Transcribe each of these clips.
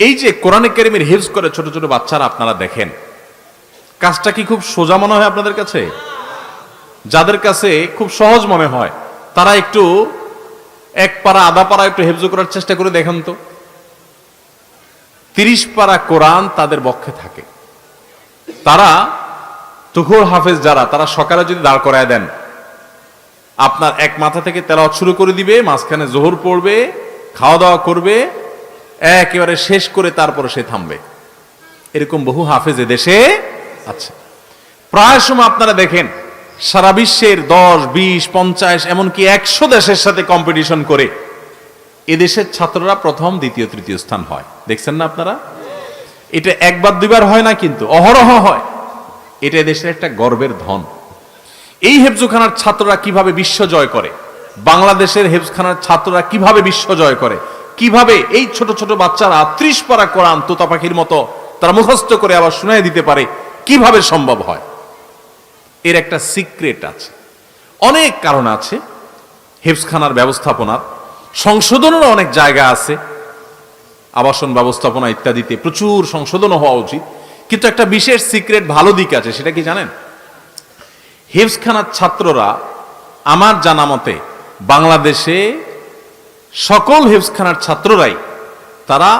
এই যে কোরআনে কারীমের হিফজ করে ছোট ছোট বাচ্চারা আপনারা দেখেন, কাজটা কি খুব সোজা মনে হয় আপনাদের কাছে? যাদের কাছে খুব সহজ মনে হয় তারা একটু এক পারা আধা পারা একটু হেফজ করার চেষ্টা করে দেখেন তো। 30 পারা কোরআন তাদের বক্ষে থাকে। তারা তুখোর হাফেজ যারা, তারা সকালে যদি দাঁড় করায় দেন, আপনার এক মাথা থেকে তেলাওয়াত শুরু করে দিবে, মাঝখানে জোহর পড়বে, খাওয়া দাওয়া করবে, একেবারে শেষ করে তারপরে সে থামবে। এরকম বহু হাফেজ এদেশে আছে। প্রায় সময় আপনারা দেখেন সারা বিশ্বের 10, 20, 50 এমনকি 100 দেশের সাথে কম্পিটিশন করে এদেশের ছাত্ররা প্রথম, দ্বিতীয়, তৃতীয় স্থান হয়। দেখছেন না আপনারা? এটা একবার দুইবার হয় না, কিন্তু অহরহ হয়। এটা এদেশের একটা গর্বের ধন। এই হেফজখানার ছাত্ররা কিভাবে বিশ্ব জয় করে, বাংলাদেশের হেফজখানার ছাত্ররা কিভাবে বিশ্ব জয় করে, কিভাবে এই ছোট ছোট বাচ্চারা 30 পারা কোরআন তোতা পাখির মতো তারা মুখস্থ করে আবার শুনিয়ে দিতে পারে, কিভাবে সম্ভব হয়? এর একটা সিক্রেট আছে, অনেক কারণ আছে। হেফজখানার ব্যবস্থাপনার সংশোধনের অনেক জায়গা আছে, আবাসন ব্যবস্থাপনা ইত্যাদিতে প্রচুর সংশোধন হওয়া উচিত। কিন্তু একটা বিশেষ সিক্রেট ভালো দিক আছে, সেটা কি জানেন? হেফজখানার ছাত্ররা আমার জানা মতে বাংলাদেশে সকল হেফজখানার ছাত্ররাই তারা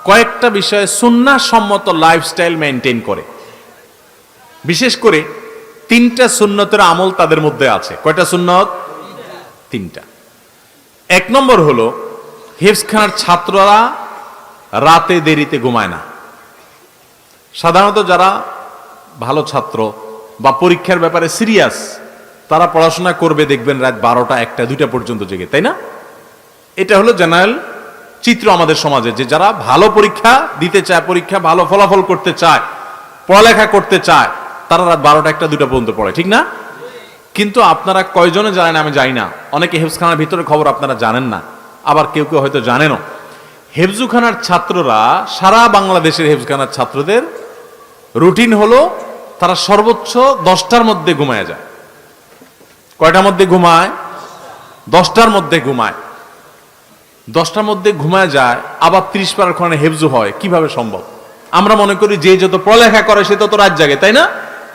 কয়েকটা বিষয়ে সুন্নাহ সম্মত লাইফস্টাইল মেনটেন করে। বিশেষ করে 3টা সুন্নতের আমল তাদের মধ্যে আছে। কয়টা সুন্নত? 3টা। 1 নম্বর হলো হেফজখানার ছাত্ররা রাতে দেরিতে ঘুমায় না। সাধারণত যারা ভালো ছাত্র বা পরীক্ষার ব্যাপারে সিরিয়াস, তারা পড়াশোনা করবে দেখবেন রাত 12টা, 1টা, 2টা পর্যন্ত জেগে, তাই না? এটা হলো জেনারেল চিত্র আমাদের সমাজে, যে যারা ভালো পরীক্ষা দিতে চায়, পরীক্ষা ভালো ফলাফল করতে চায়, পড়ালেখা করতে চায়, তারা রাত 12টা, 1টা, 2টা পর্যন্ত পড়ে, ঠিক না? কিন্তু আপনারা কয়জনে জানেন আমি জানি না, অনেকে হেফজখানার ভিতরে খবর আপনারা জানেন না, আবার কেউ কেউ হয়তো জানেনও। হেফজখানার ছাত্ররা, সারা বাংলাদেশের হেফজখানার ছাত্রদের রুটিন হলো তারা সর্বোচ্চ 10টার মধ্যে ঘুমায় যায়। কয়টার মধ্যে ঘুমায়? 10টার মধ্যে ঘুমায়। 10টার মধ্যে ঘুমায় যায়, আবার 30 পারার কোরআনে হেফজ হয়। কিভাবে সম্ভব? আমরা মনে করি যে যত পড়ালেখা করে সে তত রাত জাগে, তাই না?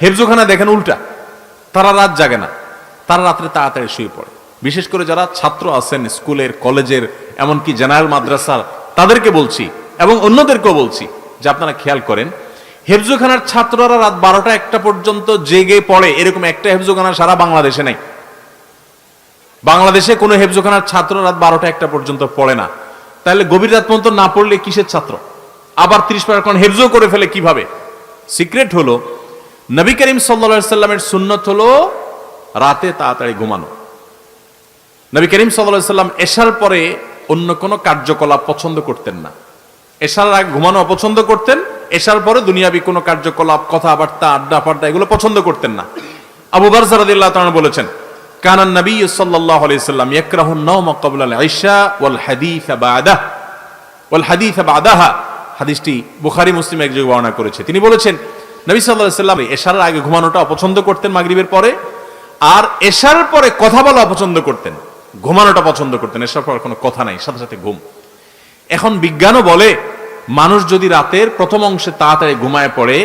হেফজখানা দেখেন উল্টা, তারা রাত জাগে না, তারা রাত্রে তাড়াতাড়ি শুয়ে পড়ে। বিশেষ করে যারা ছাত্র আছেন স্কুলের, কলেজের, এমনকি জেনারেল মাদ্রাসার, তাদেরকে বলছি এবং অন্যদেরকেও বলছি যে আপনারা খেয়াল করেন, হেফজখানার ছাত্ররা রাত 12টা, 1টা পর্যন্ত জেগে পড়ে, এরকম একটা হেফজখানা সারা বাংলাদেশে নাই। বাংলাদেশে কোনো হেফজখানার ছাত্র রাত 12টা, 1টা পর্যন্ত পড়ে না। তাহলে গভীর রাত পর্যন্ত না পড়লে কিসের ছাত্র? আবার 30 পারা কোরআন হেফজ করে ফেলে কিভাবে? সিক্রেট হলো, নবী করিম সাল্লাল্লাহু আলাইহি সাল্লামের সুন্নত হলো রাতে তাড়াতাড়ি ঘুমানো। নবী করিম সাল্লাল্লাহু আলাইহি সাল্লাম এশার পরে অন্য কোনো কার্যকলাপ পছন্দ করতেন না। এশার আগে ঘুমানো অপছন্দ করতেন, এশার পরে দুনিয়াবি কোনো কার্যকলাপ, কথাবার্তা, আড্ডা ফাড্ডা এগুলো পছন্দ করতেন না। আবু বারজা রাদিয়াল্লাহু তাআলা বলেছেন, কানান নবী সাল্লাল্লাহু আলাইহি সাল্লাম ইয়াকরাহুন নাওমা ক্বাবলা আল ইশা ওয়াল হাদিস বাদাহা। হাদিসটি বুখারী মুসলিম এক জায়গায় বর্ণনা করেছে। তিনি বলেছেন নবী সাল্লাল্লাহু আলাইহি সাল্লাম এশার আগে ঘুমানোটা অপছন্দ করতেন মাগরিবের পরে, আর এশার পরে কথা বলা অপছন্দ করতেন, ঘুমানোটা পছন্দ করতেন। এশার পর কোনো কথা নাই, সাথে সাথে ঘুম। এখন বিজ্ঞানও বলে মানুষ যদি রাতের প্রথম অংশে তাড়াতাড়ি ঘুমায় পড়ে,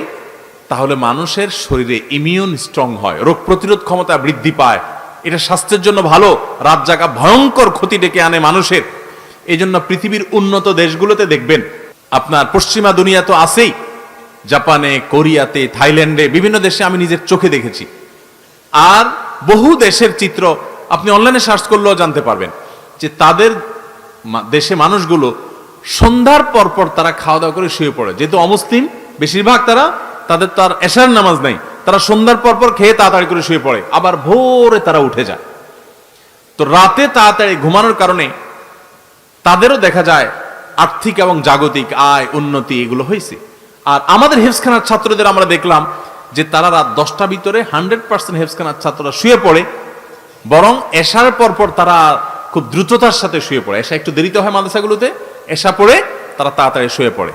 তাহলে মানুষের শরীরে ইমিউন স্ট্রং হয়, রোগ প্রতিরোধ ক্ষমতা বৃদ্ধি পায়। এটা স্বাস্থ্যের জন্য ভালো। রাত জাগা ভয়ঙ্কর ক্ষতি ডেকে আনে মানুষের। এই জন্য পৃথিবীর উন্নত দেশগুলোতে দেখবেন, আপনার পশ্চিমা দুনিয়া তো আছেই, জাপানে, কোরিয়াতে, থাইল্যান্ডে, বিভিন্ন দেশে আমি নিজের চোখে দেখেছি। আর বহু দেশের চিত্র আপনি অনলাইনে সার্চ করলেও জানতে পারবেন যে তাদের দেশে মানুষগুলো সন্ধ্যার পর পর তারা খাওয়া দাওয়া করে শুয়ে পড়ে। যেহেতু অমুসলিম বেশিরভাগ, তাদের তো আর এশার নামাজ নাই, তারা সন্ধ্যার পর পর খেয়ে তাড়াতাড়ি করে শুয়ে পড়ে, আবার ভোরে তারা উঠে যায়। তো রাতে তাড়াতাড়ি ঘুমানোর কারণে তাদেরও দেখা যায় আর্থিক এবং জাগতিক আয় উন্নতি এগুলো হয়েছে। আর আমাদের হেফজখানার ছাত্রদের আমরা দেখলাম যে তারা রাত 10টা ভিতরে 100% হেফজখানার ছাত্ররা শুয়ে পড়ে, বরং এশার পর পর তারা খুব দ্রুততার সাথে শুয়ে পড়ে। এশা একটু দেরিতে হয় মাদ্রাসাগুলোতে, এশা পড়ে তারা তাড়াতাড়ি শুয়ে পড়ে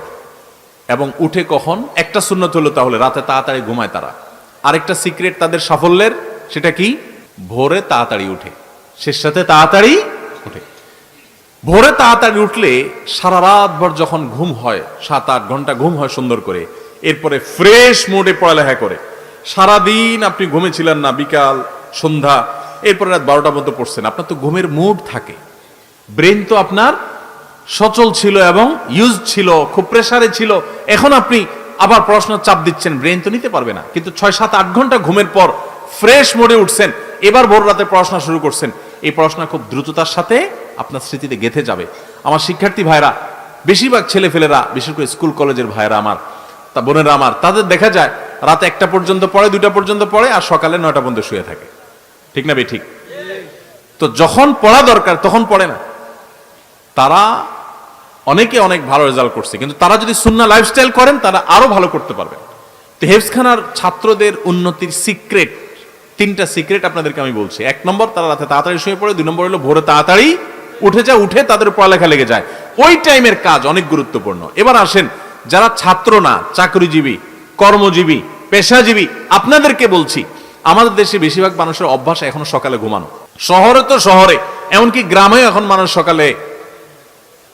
এবং উঠে কখন? একটা সুন্নত হলো তাহলে রাতে তাড়াতাড়ি ঘুমায় তারা। আরেকটা সিক্রেট তাদের সাফল্যের, সেটা কি? ভোরে তাড়াতাড়ি উঠে, শেষ সাথে তাড়াতাড়ি উঠে। ভোরে তাড়াতাড়ি উঠলে সারা রাত ভর যখন ঘুম হয়, 7-8 ঘন্টা ঘুম হয় সুন্দর করে, এরপরে ফ্রেশ মুডে পড়ালেখা করে। সারাদিন আপনি ঘুমেছিলেন না, বিকাল সন্ধ্যা, এরপরে রাত 12টা পর্যন্ত পড়ছেন, আপনার তো ঘুমের মুড থাকে, ব্রেন তো আপনার সচল ছিল এবং ইউজ ছিল, খুব প্রেসারে ছিল। এখন আপনি আবার পড়াশোনার চাপ দিচ্ছেন, ব্রেন তো নিতে পারবে না। কিন্তু 6-7-8 ঘন্টা ঘুমের পর ফ্রেশ মোডে উঠছেন, এবার ভোর রাতে পড়াশোনা শুরু করছেন, এই পড়াশোনা খুব দ্রুততার সাথে আপনার স্মৃতিতে গেঁথে যাবে। আমার শিক্ষার্থী ভাইরা, বেশিরভাগ ছেলে ফেলেরা, বিশেষ করে স্কুল কলেজের ভাইরা আমার, তা বোনেরা আমার, তাদের দেখা যায় রাতে 1টা পর্যন্ত পড়ে, 2টা পর্যন্ত পড়ে, আর সকালে 9টা পর্যন্ত শুয়ে থাকে। ঠিক না ঠিক? তো যখন পড়া দরকার তখন পড়ে না। তারা অনেকে অনেক ভালো রেজাল্ট করছে, কিন্তু তারা যদি সুন্নাহ লাইফস্টাইল করেন তারা আরো ভালো করতে পারবেন। তো হেফজখানার ছাত্রদের উন্নতির সিক্রেট, 3টা সিক্রেট আপনাদেরকে আমি বলছি। 1 নম্বর, তারা রাতে তাড়াতাড়ি শুয়ে পড়ে। 2 নম্বর হলো ভোরে তাড়াতাড়ি উঠে যায়, উঠে তাদের পড়ালেখা লেগে যায়। ওই টাইমের কাজ অনেক গুরুত্বপূর্ণ। এবার আসেন, যারা ছাত্র না, চাকরিজীবী, কর্মজীবী, পেশাজীবী, আপনাদেরকে বলছি, আমাদের দেশে বেশিরভাগ মানুষের অভ্যাস এখনো সকালে ঘুমানো। শহরে তো শহরে, এমনকি গ্রামেও এখন মানুষ সকালে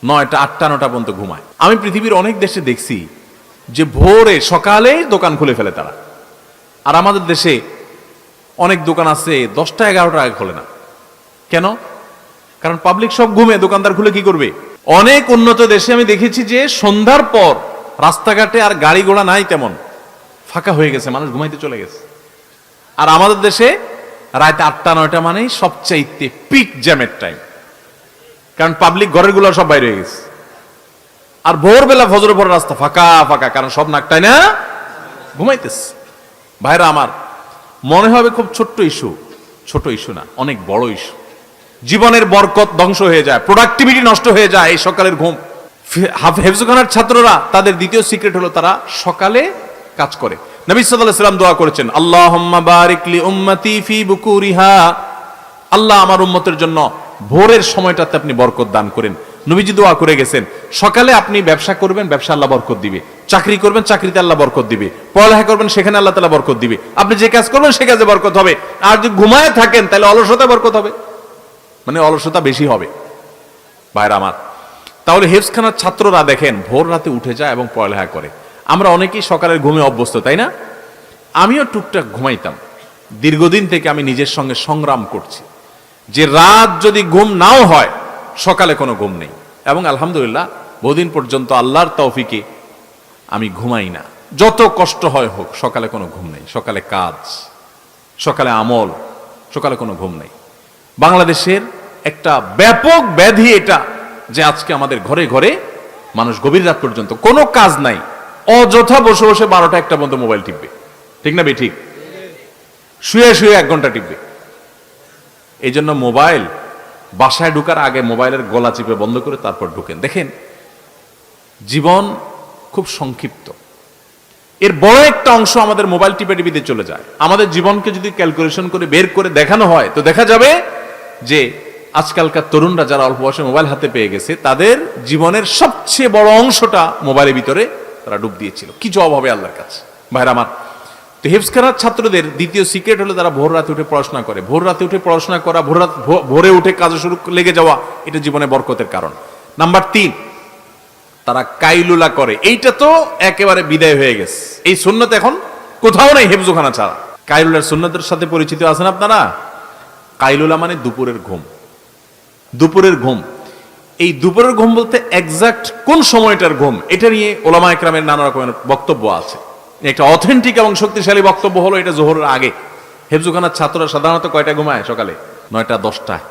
9টা, 8টা, 9টা পর্যন্ত ঘুমায়। আমি পৃথিবীর অনেক দেশে দেখছি যে ভোরে সকালে দোকান খুলে ফেলে তারা। আর আমাদের দেশে অনেক দোকান আছে 10টা, 11টা আগে খোলে না। কেন? কারণ পাবলিক সব ঘুমে, দোকানদার খুলে কি করবে? অনেক উন্নত দেশে আমি দেখেছি যে সন্ধ্যার পর রাস্তাঘাটে আর গাড়ি ঘোড়া নাই, তেমন ফাঁকা হয়ে গেছে, মানুষ ঘুমাইতে চলে গেছে। আর আমাদের দেশে রাত 8টা, 9টা মানেই সবচাইতে পিক জ্যামের টাইম, কারণ পাবলিক ঘরের গুলো সব বাইরে হয়ে গেছে। আর ভোরবেলা ফজরের পর রাস্তা ফাঁকা ফাঁকা, কারণ সব নাকটাই না ঘুমাইতেছে। ভাইরা আমার, মনে হবে খুব ছোট্ট ইস্যু, ছোট ইস্যু না, অনেক বড় ইস্যু। জীবনের বরকত ধ্বংস হয়ে যায়, প্রোডাক্টিভিটি নষ্ট হয়ে যায় এই সকালের ঘুম। হেফজখানার ছাত্ররা, তাদের দ্বিতীয় সিক্রেট হলো তারা সকালে কাজ করে। নবী সাল্লাল্লাহু আলাইহি ওয়াসাল্লাম দোয়া করেছেন, আল্লাহুম্মা বারিক লি উম্মতি ফি বুকুরিহা, আল্লাহ আমার উম্মতের জন্য ভোরের সময়টাতে আপনি বরকত দান করেন। নবীজি দোয়া করে গেছেন, সকালে আপনি ব্যবসা করবেন, ব্যবসা আল্লাহ বরকত দিবে। চাকরি করবেন, চাকরিতে আল্লাহ বরকত দিবে। পড়ালেখা করবেন, সেখানে আল্লাহ তাআলা বরকত দিবে। আপনি যে কাজ করবেন সে কাজে বরকত হবে। আর যদি ঘুমায় থাকেন তাহলে অলসতা বরকত হবে, মানে অলসতা বেশি হবে। ভাইরা আমার, তাহলে হেফজখানার ছাত্ররা দেখেন ভোর রাতে উঠে যায় এবং পড়ালেখা করে। আমরা অনেকেই সকালের ঘুমে অভ্যস্ত, তাই না? আমিও টুকটাক ঘুমাইতাম। দীর্ঘদিন থেকে আমি নিজের সঙ্গে সংগ্রাম করছি যে রাত যদি ঘুম নাও হয়, সকালে কোনো ঘুম নেই। এবং আলহামদুলিল্লাহ বহুদিন পর্যন্ত আল্লাহর তৌফিকে আমি ঘুমাই না। যত কষ্ট হয় হোক, সকালে কোনো ঘুম নেই। সকালে কাজ, সকালে আমল, সকালে কোনো ঘুম নেই। বাংলাদেশের একটা ব্যাপক ব্যাধি এটা, যে আজকে আমাদের ঘরে ঘরে মানুষ গভীর রাত পর্যন্ত কোনো কাজ নাই, অযথা বসে বসে 12টা, 1টা পর্যন্ত মোবাইল টিপবে। ঠিক না ঠিক? শুয়ে শুয়ে 1 ঘন্টা টিপবে। এই জন্য মোবাইল বাসায় ঢুকার আগে মোবাইলের গলা চিপে বন্ধ করে তারপর ঢুকেন। দেখেন, জীবন খুব সংক্ষিপ্ত, এর বড় একটা অংশ আমাদের মোবাইল টিপে টিপিতে চলে যায়। আমাদের জীবনকে যদি ক্যালকুলেশন করে বের করে দেখানো হয়, তো দেখা যাবে যে আজকালকার তরুণরা যারা অল্প বয়সে মোবাইল হাতে পেয়ে গেছে, তাদের জীবনের সবচেয়ে বড় অংশটা মোবাইলের ভিতরে তারা ডুব দিয়েছিল। কি জবাব হবে আল্লাহর কাছে? ভাইরা আমার, তো হেফজখানার ছাত্রদের দ্বিতীয় সিক্রেট হলো তারা ভোর রাতে উঠে পড়াশোনা করে। ভোর রাতে উঠে পড়াশোনা করা, ভোরে উঠে কাজে শুরু লেগে যাওয়া, এটা জীবনে বরকতের কারণ। নাম্বার 3, তারা কাইলুলা করে। এইটা তো একেবারে বিদায় হয়ে গেছে, এই সুন্নত এখন কোথাও নেই হেফজখানা ছাড়া। কাইলুলার সুন্নতের সাথে পরিচিত আছেন আপনারা? কাইলুলা মানে দুপুরের ঘুম। দুপুরের ঘুম, এই দুপুরের ঘুম বলতে এক্সাক্ট কোন সময়টার ঘুম, এটা নিয়ে ওলামা একরামের নানা রকমের বক্তব্য আছে। একটা অথেন্টিক এবং শক্তিশালী বক্তব্য হলো এটা জোহরের আগে। হেফজখানার ছাত্ররা সাধারণত কয়টা ঘুমায়? সকালে 9টা, 10টায়,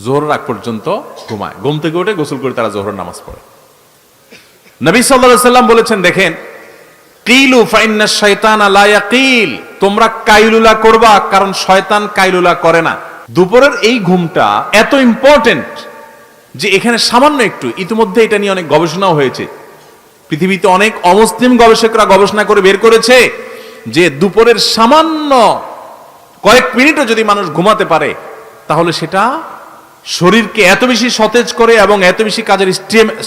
জোহরের আগ পর্যন্ত ঘুমায়। ঘুম থেকে উঠে গোসল করে তারা জোহরের নামাজ পড়ে। নবী সাল্লাল্লাহু আলাইহি ওয়াসাল্লাম বলেছেন, দেখেন, কিলু ফাইন্না শাইতানা লা ইয়াকিল, তোমরা কাইলুলা করবা, কারণ শয়তান কাইলুলা করে না। দুপুরের এই ঘুমটা এত ইম্পর্টেন্ট যে এখানে সামান্য একটু, ইতিমধ্যে এটা নিয়ে অনেক গবেষণাও হয়েছে। পৃথিবীতে অনেক অমুসলিম গবেষকরা গবেষণা করে বের করেছে যে দুপুরের সামান্য কয়েক মিনিটও যদি মানুষ ঘুমাতে পারে, তাহলে সেটা শরীরকে এত বেশি সতেজ করে এবং এত বেশি কাজের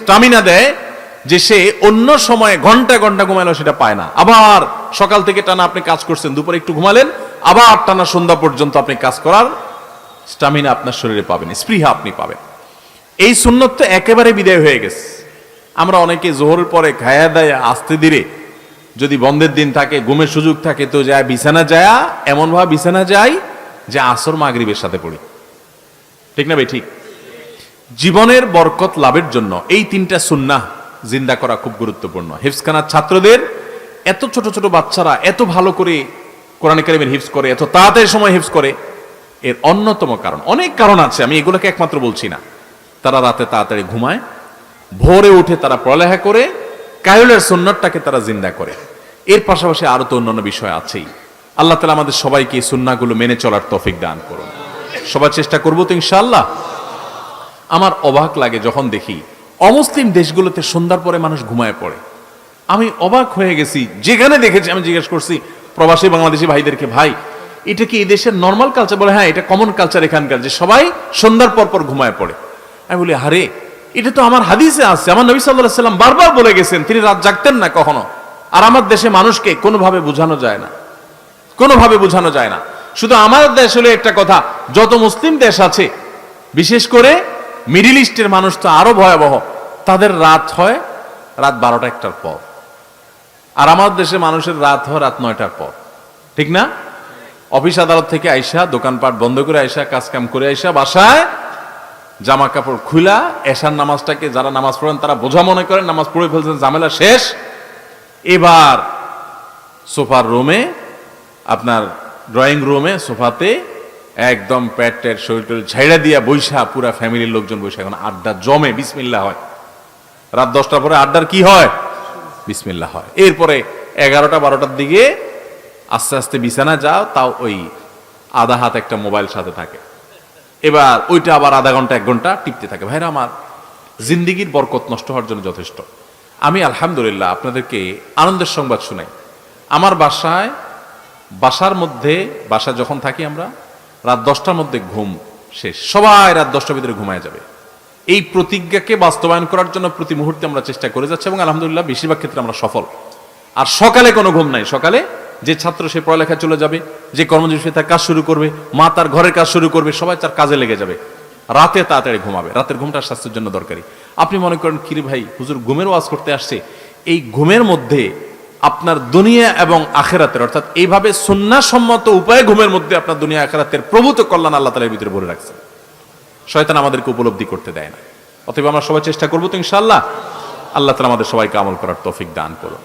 স্টামিনা দেয় যে সে অন্য সময়ে ঘন্টা ঘন্টা ঘুমালেও সেটা পায় না। আবার সকাল থেকে টানা আপনি কাজ করছেন, দুপুরে একটু ঘুমালেন, আবার টানা সন্ধ্যা পর্যন্ত আপনি কাজ করার স্টামিনা আপনার শরীরে পাবেন, স্পৃহা আপনি পাবেন। এই সুন্নত তো একেবারে বিদায় হয়ে গেছে। আমরা অনেকে জোহরের পরে খায়া দায়া আস্তে ধীরে যদি বন্ধের দিন থাকে, ঘুমের সুযোগ থাকে, তো যায় বিছানা যায়, এমন ভাবে বিছানা যায় যে আসর মাগরিবের সাথে পড়ি। ঠিক না ভাই? ঠিক। জীবনের বরকত লাভের জন্য এই তিনটা সুন্নাহ জিন্দা করা খুব গুরুত্বপূর্ণ। হিফজখানার ছাত্রদের, এত ছোট ছোট বাচ্চারা এত ভালো করে কোরআন কারীমের হিফজ করে, এত তাড়াতাড়ি সময় হিফজ করে, এর অন্যতম কারণ, অনেক কারণ আছে, আমি এগুলোকে একমাত্র বলছি না। তারা রাতে তাড়াতাড়ি ঘুমায়, ভোরে উঠে তারা পড়ালেখা করে, কায়লের সুন্নাতটাকে তারা জিন্দা করে। এর পাশাপাশি আরো তো অন্যান্য বিষয় আছেই। আল্লাহ তাআলা আমাদের সবাইকে এই সুন্নাহগুলো মেনে চলার তৌফিক দান করুন। সবাই চেষ্টা করবো তো ইনশাআল্লাহ। আমার অবাক লাগে যখন দেখি অমুসলিম দেশগুলোতে সন্ধ্যার পরে মানুষ ঘুমায় পড়ে। আমি অবাক হয়ে গেছি, যেখানে দেখেছি আমি জিজ্ঞেস করছি প্রবাসী বাংলাদেশি ভাইদেরকে, ভাই এটা কি এই দেশের নর্মাল কালচার? বলে হ্যাঁ, এটা কমন কালচার এখানকার, যে সবাই সন্ধ্যার পর পর ঘুমায় পড়ে। আমি বলি আরে, এটা তো আমার হাদিসে আছে, আমার নবী সাল্লাল্লাহু আলাইহি সাল্লাম বারবার বলে গেছেন, তিনি রাত জাগতেন না কখনো। আর আমার দেশে মানুষকে কোনোভাবে বোঝানো যায় না, কোনোভাবে বোঝানো যায় না। শুধু আমার দেশ হলে একটা কথা, যত মুসলিম দেশ আছে, বিশেষ করে মিডিল ইস্টের মানুষ তো আরো ভয়াবহ, তাদের রাত হয় রাত 12টা-1টার পর, আর আমার দেশে মানুষের রাত হয় রাত 9টার পর। ঠিক না? অফিস আদালত থেকে আইসা, দোকানপাট বন্ধ করে আইসা, কাজ কাম করে আইসা বাসায় জামা কাপড় খুলা, এশার নামাজটাকে যারা নামাজ পড়েন তারা বোঝা মনে করেন, নামাজ পড়ে ফেলছেন, ঝামেলা শেষ। এবার সোফার রুমে, আপনার ড্রয়িং রুমে সোফাতে একদম প্যাটের শরীর ঝাইড়া দিয়া বৈশা, পুরা ফ্যামিলির লোকজন বৈশা এখন আড্ডা জমে, বিসমিল্লাহ হয়। রাত 10টার পরে আড্ডার কি হয়? বিসমিল্লাহ হয়। এরপরে 11টা-12টার দিকে আস্তে আস্তে বিছানা যাও, তাও ওই আধা হাত একটা মোবাইল সাথে থাকে। এবার ওইটা আবার আধা ঘন্টা 1 ঘন্টা টিপতে থাকে। ভাইরা আমার, জিন্দিগির বরকত নষ্ট হওয়ার জন্য যথেষ্ট। আমি আলহামদুলিল্লাহ আপনাদেরকে আনন্দের সংবাদ শুনাই। আমার বাসার মধ্যে, বাসা যখন থাকি আমরা, রাত 10টার মধ্যে ঘুম শেষ, সবাই রাত 10টার ভিতরে ঘুমায় যাবে। এই প্রতিজ্ঞাকে বাস্তবায়ন করার জন্য প্রতি মুহূর্তে আমরা চেষ্টা করে যাচ্ছি, এবং আলহামদুলিল্লাহ বেশিরভাগ ক্ষেত্রে আমরা সফল। আর সকালে কোনো ঘুম নাই। সকালে যে ছাত্র সে পড়ালেখা চলে যাবে, যে কর্মজীবী তার কাজ শুরু করবে, মা তার ঘরের কাজ শুরু করবে, সবাই তার কাজে লেগে যাবে। রাতে তাড়াতাড়ি ঘুমাবে। রাতের ঘুমটা স্বাস্থ্যের জন্য দরকারি। আপনি মনে করেন কিরে ভাই, হুজুর ঘুমের ওয়াজ করতে আসছে, এই ঘুমের মধ্যে আপনার দুনিয়া এবং আখেরাতের, অর্থাৎ এইভাবে সুন্নাহসম্মত উপায়ে ঘুমের মধ্যে আপনার দুনিয়া আখেরাতের প্রভূত কল্যাণ আল্লাহ তাআলার ভিতরে ভরে রাখছেন। শয়তান আমাদেরকে উপলব্ধি করতে দেয় না। অতএব আমরা সবাই চেষ্টা করবো তো ইনশাআল্লাহ। আল্লাহ তাআলা আমাদের সবাইকে আমল করার তৌফিক দান করুন।